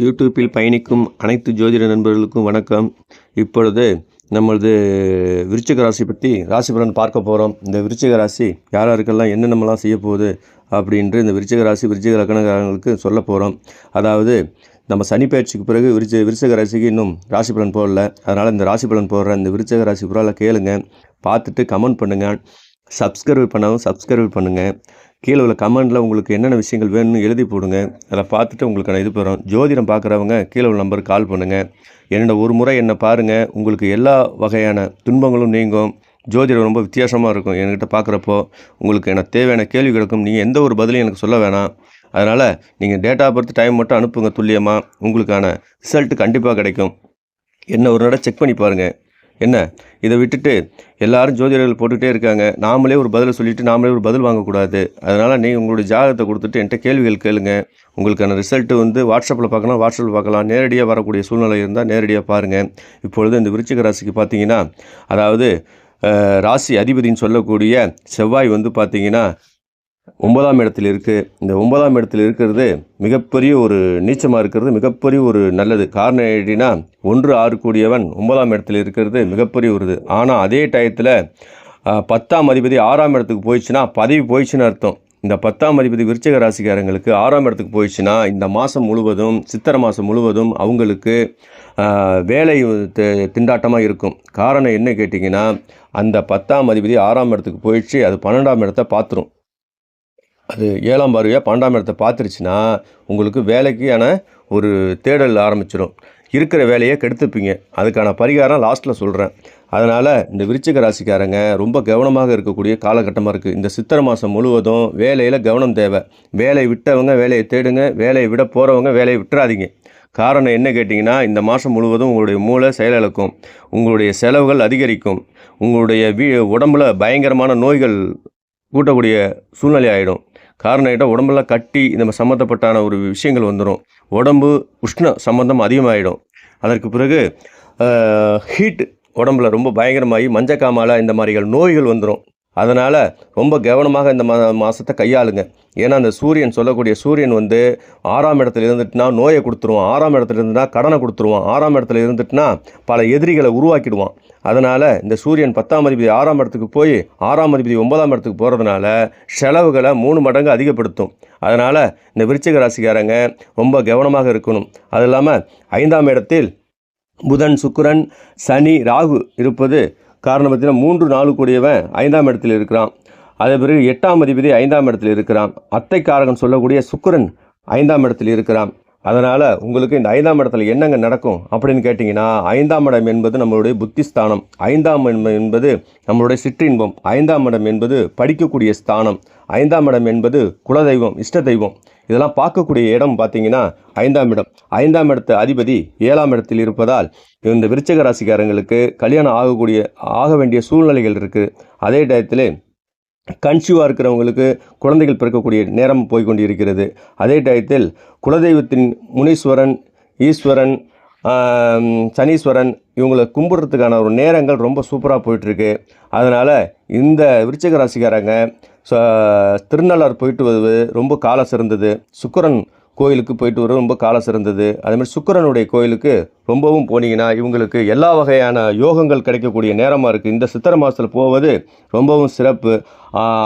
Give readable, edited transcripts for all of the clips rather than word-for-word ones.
யூடியூப்பில் பயணிக்கும் அனைத்து ஜோதிட நண்பர்களுக்கும் வணக்கம். இப்பொழுது நம்மளது விருச்சிக ராசி பற்றி ராசி பலன் பார்க்க போகிறோம். இந்த விருச்சிக ராசி யாராருக்கெல்லாம் என்னென்னலாம் செய்ய போகுது அப்படின்ட்டு இந்த விருச்சிக ராசி விருச்சிக லக்னக்காரங்களுக்கு சொல்ல போகிறோம். அதாவது நம்ம சனி பயிற்சிக்கு பிறகு விருச்சிக ராசிக்கு இன்னும் ராசி பலன் போடல. அதனால் இந்த ராசி பலன் போடுற இந்த விருச்சிக ராசி புறால கேளுங்க, பார்த்துட்டு கமெண்ட் பண்ணுங்கள். சப்ஸ்கிரைப் பண்ணாலும் சப்ஸ்கிரைப் பண்ணுங்கள். கீழே உள்ள கமெண்டில் உங்களுக்கு என்னென்ன விஷயங்கள் வேணும்னு எழுதி போடுங்க. அதை பார்த்துட்டு உங்களுக்கான இது பெறும். ஜோதிடம் பார்க்குறவங்க கீழே உள்ள நம்பருக்கு கால் பண்ணுங்கள். என்னோட ஒரு முறை என்னை பாருங்கள், உங்களுக்கு எல்லா வகையான துன்பங்களும் நீங்கும். ஜோதிடம் ரொம்ப வித்தியாசமாக இருக்கும். என்கிட்ட பார்க்குறப்போ உங்களுக்கு எனக்கு தேவையான கேள்வி கிடைக்கும். நீங்கள் எந்த ஒரு பதிலையும் எனக்கு சொல்ல வேணாம். அதனால் நீங்கள் டேட் ஆஃப் பர்த் டைம் மட்டும் அனுப்புங்க. துல்லியமாக உங்களுக்கான ரிசல்ட்டு கண்டிப்பாக கிடைக்கும். என்ன ஒரு நடை செக் பண்ணி பாருங்கள். என்ன இதை விட்டுட்டு எல்லாரும் ஜோதிடர்கள் போட்டுகிட்டே இருக்காங்க. நாமளே ஒரு பதிலை சொல்லிவிட்டு நாமளே ஒரு பதில் வாங்கக்கூடாது. அதனால் நீங்கள் உங்களுடைய ஜாதகத்தை கொடுத்துட்டு என்கிட்ட கேள்விகள் கேளுங்க. உங்களுக்கான ரிசல்ட்டு வாட்ஸ்அப்பில் பார்க்கலாம், வாட்ஸ்அப்பில் பார்க்கலாம். நேரடியாக வரக்கூடிய சூழ்நிலை இருந்தால் நேரடியாக பாருங்கள். இப்பொழுது இந்த விருச்சிக ராசிக்கு பார்த்தீங்கன்னா, அதாவது ராசி அதிபதினு சொல்லக்கூடிய செவ்வாய் பார்த்திங்கன்னா 9ஆம் இடத்தில் இருக்குது. இந்த 9ஆம் இடத்தில் இருக்கிறது மிகப்பெரிய ஒரு நீச்சமாக இருக்கிறது, மிகப்பெரிய ஒரு நல்லது. காரணம் எப்படின்னா 1-6 கூடியவன் 9ஆம் இடத்தில் இருக்கிறது மிகப்பெரிய ஒரு இது. ஆனால் அதே டயத்தில் 10ஆம் அதிபதி 6ஆம் இடத்துக்கு போயிடுச்சுன்னா பதவி போயிடுச்சுன்னு அர்த்தம். இந்த 10ஆம் அதிபதி விருச்சிக ராசிக்காரங்களுக்கு 6ஆம் இடத்துக்கு போயிடுச்சுன்னா இந்த மாதம் முழுவதும், சித்திரை மாதம் முழுவதும் அவங்களுக்கு வேலை திண்டாட்டமாக இருக்கும். காரணம் என்ன கேட்டிங்கன்னா, அந்த 10ஆம் அதிபதி 6ஆம் இடத்துக்கு போயிடுச்சு, அது 12ஆம் இடத்தை பார்த்துரும். அது 7ஆம் பார்வையாக 12ஆம் இடத்தை பார்த்துருச்சுன்னா உங்களுக்கு வேலைக்கான ஒரு தேடல் ஆரம்பிச்சிடும். இருக்கிற வேலையை கெடுத்துப்பீங்க. அதுக்கான பரிகாரம் லாஸ்ட்டில் சொல்கிறேன். அதனால் இந்த விருச்சிக ராசிக்காரங்க ரொம்ப கவனமாக இருக்கக்கூடிய காலகட்டமாக இருக்குது. இந்த சித்திரை மாதம் முழுவதும் வேலையில் கவனம் தேவை. வேலையை விட்டவங்க வேலையை தேடுங்க, வேலையை விட போகிறவங்க வேலையை விட்டுறாதீங்க. காரணம் என்ன கேட்டிங்கன்னா, இந்த மாதம் முழுவதும் உங்களுடைய மூளை செயலிழக்கும், உங்களுடைய செலவுகள் அதிகரிக்கும், உங்களுடைய உடம்பில் பயங்கரமான நோய்கள் கூட்டக்கூடிய சூழ்நிலை ஆகிடும். காரணம் கேட்டால் உடம்பெல்லாம் கட்டி இந்த சம்மந்தப்பட்டான ஒரு விஷயங்கள் வந்துடும். உடம்பு உஷ்ண சம்மந்தம் அதிகமாகிடும். அதற்கு பிறகு ஹீட்டு உடம்பில் ரொம்ப பயங்கரமாகி மஞ்சக்காமாலை இந்த மாதிரிகள் நோய்கள் வந்துடும். அதனால் ரொம்ப கவனமாக இந்த மாதத்தை கையாளுங்க. ஏன்னா அந்த சூரியன் சொல்லக்கூடிய சூரியன் 6ஆம் இடத்துல இருந்துட்டுனா நோயை கொடுத்துருவான், 6ஆம் இடத்துல இருந்துட்டுனா கடனை கொடுத்துருவான், 6ஆம் இடத்துல இருந்துட்டுனா பல எதிரிகளை உருவாக்கிடுவான். அதனால் இந்த சூரியன் 10ஆம் அதிபதி 6ஆம் இடத்துக்கு போய் 6ஆம் அதிபதி 9ஆம் இடத்துக்கு போகிறதுனால செலவுகளை 3 மடங்கு அதிகப்படுத்தும். அதனால் இந்த விருச்சிக ராசிக்காரங்க ரொம்ப கவனமாக இருக்கணும். அது இல்லாமல் 5ஆம் இடத்தில் புதன், சுக்கிரன், சனி, ராகு இருப்பது காரணம் பார்த்தீங்கன்னா 3-4 கூடியவன் 5ஆம் இடத்தில் இருக்கிறான். அதே பிறகு 8ஆம் அதிபதி 5ஆம் இடத்தில் இருக்கிறான். அத்தைக்காரகன் சொல்லக்கூடிய சுக்கிரன் 5ஆம் இடத்தில் இருக்கிறான். அதனால் உங்களுக்கு இந்த 5ஆம் இடத்துல என்னங்க நடக்கும் அப்படின்னு கேட்டிங்கன்னா, 5ஆம் இடம் என்பது நம்மளுடைய புத்திஸ்தானம், 5ஆம் இடம் என்பது நம்மளுடைய சிற்றின்பம், 5ஆம் இடம் என்பது படிக்கக்கூடிய ஸ்தானம், 5ஆம் இடம் என்பது குலதெய்வம், இஷ்ட தெய்வம். இதெல்லாம் பார்க்கக்கூடிய இடம் பார்த்திங்கன்னா 5ஆம் இடம். 5ஆம் இடத்து அதிபதி 7ஆம் இடத்தில் இருப்பதால் இந்த விருச்சிக ராசிக்காரங்களுக்கு கல்யாணம் ஆக வேண்டிய சூழ்நிலைகள் இருக்குது. அதே டயத்தில் கன்சியூவாக இருக்கிறவங்களுக்கு குழந்தைகள் பிறக்கக்கூடிய நேரம் போய்கொண்டு இருக்கிறது. அதே டயத்தில் குலதெய்வத்தின் முனீஸ்வரன், ஈஸ்வரன், சனீஸ்வரன் இவங்களை கும்பிட்றதுக்கான ஒரு நேரங்கள் ரொம்ப சூப்பராக போயிட்டுருக்கு. அதனால் இந்த விருச்சிக ராசிக்காரங்க திருநள்ளாறு போயிட்டு வருவது ரொம்ப காலம் சிறந்தது. சுக்கிரன் கோயிலுக்கு போயிட்டு வர ரொம்ப காலம் சிறந்தது. அதேமாதிரி சுக்கிரனுடைய கோயிலுக்கு ரொம்பவும் போனீங்கன்னா இவங்களுக்கு எல்லா வகையான யோகங்கள் கிடைக்கக்கூடிய நேரமாக இருக்குது. இந்த சித்திரை மாதத்தில் போவது ரொம்பவும் சிறப்பு.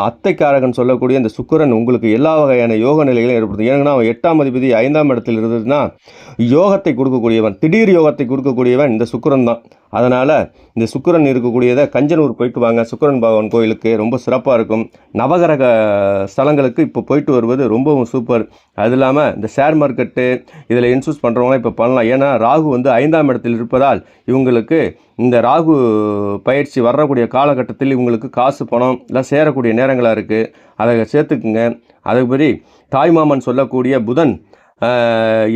அத்தைக்காரகன் சொல்லக்கூடிய இந்த சுக்கிரன் உங்களுக்கு எல்லா வகையான யோக நிலைகளையும் ஏற்படுத்தும். ஏன்னா அவன் 8ஆம் அதிபதி 5ஆம் இடத்தில் இருந்ததுன்னா யோகத்தை கொடுக்கக்கூடியவன், திடீர் யோகத்தை கொடுக்கக்கூடியவன் இந்த சுக்கிரன் தான். அதனால் இந்த சுக்கிரன் இருக்கக்கூடியதை கஞ்சனூர் போயிட்டு வாங்க. சுக்கிரன் பகவான் கோயிலுக்கு ரொம்ப சிறப்பாக இருக்கும். நவகிரக ஸ்தலங்களுக்கு இப்போ போயிட்டு வருவது ரொம்பவும் சூப்பர். அது இல்லாமல் இந்த ஷேர் மார்க்கெட்டு இதில் இன்சூஸ் பண்ணுறவங்களாம் இப்போ பண்ணலாம். ஏன்னா ராகு 5ஆம் இடத்தில் இருப்பதால் இவங்களுக்கு இந்த ராகு பயிற்சி வரக்கூடிய காலகட்டத்தில் இவங்களுக்கு காசு பணம் எல்லாம் சேரக்கூடிய நேரங்களாக இருக்குது. அதை சேர்த்துக்குங்க. அதுபடி தாய்மாமன் சொல்லக்கூடிய புதன்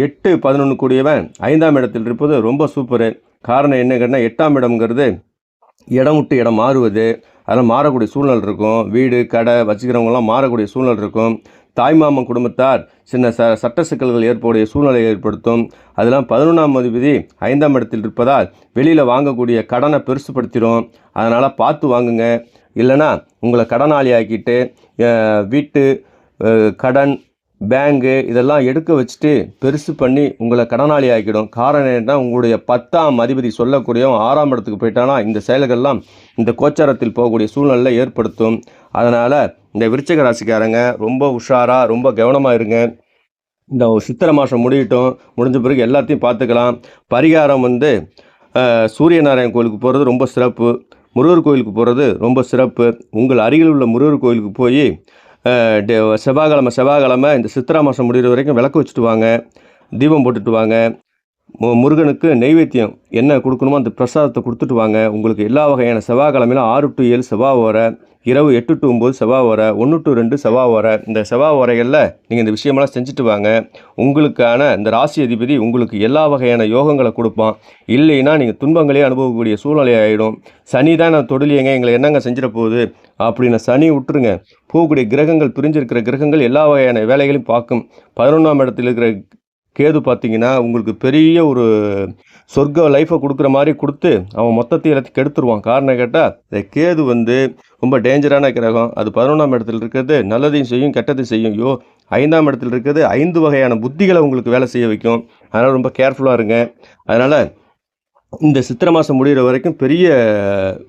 8-11 கூடியவன் 5ஆம் இடத்தில் இருப்பது ரொம்ப சூப்பரு. காரணம் என்ன கேட்டால் 8ஆம் இடம்ங்கிறது இடம் விட்டு இடம் மாறுவது, அதெல்லாம் மாறக்கூடிய சூழ்நிலை இருக்கும். வீடு கடை வச்சுக்கிறவங்களாம் மாறக்கூடிய சூழ்நிலை இருக்கும். தாய்மாமன் குடும்பத்தார் சின்ன சட்ட சிக்கல்கள் ஏற்படைய சூழ்நிலையை ஏற்படுத்தும். அதெல்லாம் 11ஆம் அதிபதி 5ஆம் இடத்தில் இருப்பதால் வெளியில் வாங்கக்கூடிய கடனை பெருசுப்படுத்திடும். அதனால் பார்த்து வாங்குங்க. இல்லைன்னா உங்களை கடனாளி ஆக்கிட்டு வீட்டு கடன் பேங்கு இதெல்லாம் எடுக்க வச்சுட்டு பெருசு பண்ணி உங்களை கடனாளி ஆக்கிடும். காரணம் என்னன்னா, உங்களுடைய 10ஆம் அதிபதி சொல்லக்கூடியவன் 6ஆம் இடத்துக்கு போயிட்டானா, இந்த செயல்கள்லாம் இந்த கோச்சாரத்தில் போகக்கூடிய சூழ்நிலை ஏற்படுத்தும். அதனால் இந்த விருச்சிக ராசிக்காரங்க ரொம்ப உஷாரா, ரொம்ப கவனமாக இருங்க. இந்த சித்திரை மாதம் முடியட்டும், முடிஞ்ச பிறகு எல்லாத்தையும் பார்த்துக்கலாம். பரிகாரம் வந்து சூரிய நாராயண கோயிலுக்கு போகிறது ரொம்ப சிறப்பு. முருகர் கோயிலுக்கு போகிறது ரொம்ப சிறப்பு. உங்கள் அருகில் உள்ள முருகர் கோயிலுக்கு போய் செவ்வாய்க்கிழமை இந்த சித்திரை மாதம் முடிகிற வரைக்கும் விளக்கு வச்சுட்டு வாங்க, தீபம் போட்டுட்டு வாங்க. முருகனுக்கு நெய்வேத்தியம் என்ன கொடுக்கணுமோ அந்த பிரசாதத்தை கொடுத்துட்டு வாங்க. உங்களுக்கு எல்லா வகையான செவ்வாய்க்கிழமையில 6 to 7 செவ்வாய் ஓரை, இரவு 8 to 9 செவ்வாய் ஓரை, 1 to 2 செவ்வாய் ஓரை. இந்த செவ்வாய் ஓரைகளில் நீங்கள் இந்த விஷயமெல்லாம் செஞ்சுட்டு வாங்க. உங்களுக்கான இந்த ராசி அதிபதி உங்களுக்கு எல்லா வகையான யோகங்களை கொடுப்பான். இல்லைன்னா நீங்கள் துன்பங்களே அனுபவக்கூடிய சூழ்நிலை ஆகிடும். சனி தான் நான் தொழிலியங்க, எங்களை என்னங்க செஞ்சிட போகுது அப்படின்னு சனி விட்டுருங்க. போகக்கூடிய கிரகங்கள், பிரிஞ்சிருக்கிற கிரகங்கள் எல்லா வகையான வேலைகளையும் பார்க்கும். 11ஆம் இடத்தில் இருக்கிற கேது பார்த்தீங்கன்னா உங்களுக்கு பெரிய ஒரு சொர்க்க லைஃப்பை கொடுக்குற மாதிரி கொடுத்து அவன் மொத்தத்தையும் எல்லாத்தையும் கெடுத்துருவான். காரணம் கேட்டால் இந்த கேது வந்து ரொம்ப டேஞ்சரான கிரகம். அது 11ஆம் இடத்துல இருக்கிறது நல்லதையும் செய்யும், கெட்டதையும் செய்யும். 5ஆம் இடத்துல இருக்கிறது 5 வகையான புத்திகளை உங்களுக்கு வேலை செய்ய வைக்கும். அதனால் ரொம்ப கேர்ஃபுல்லாக இருங்க. அதனால் இந்த சித்திரை மாதம் முடிகிற வரைக்கும் பெரிய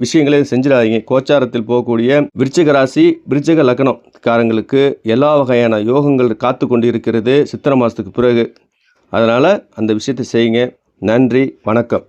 விஷயங்களே செஞ்சிடாதீங்க. கோச்சாரத்தில் போகக்கூடிய விருச்சிக ராசி, விருச்சிக லக்னக்காரங்களுக்கு எல்லா வகையான யோகங்கள் காத்து கொண்டு இருக்கிறது சித்திரை மாதத்துக்கு பிறகு. அதனால் அந்த விஷயத்தை செய்யுங்க. நன்றி, வணக்கம்.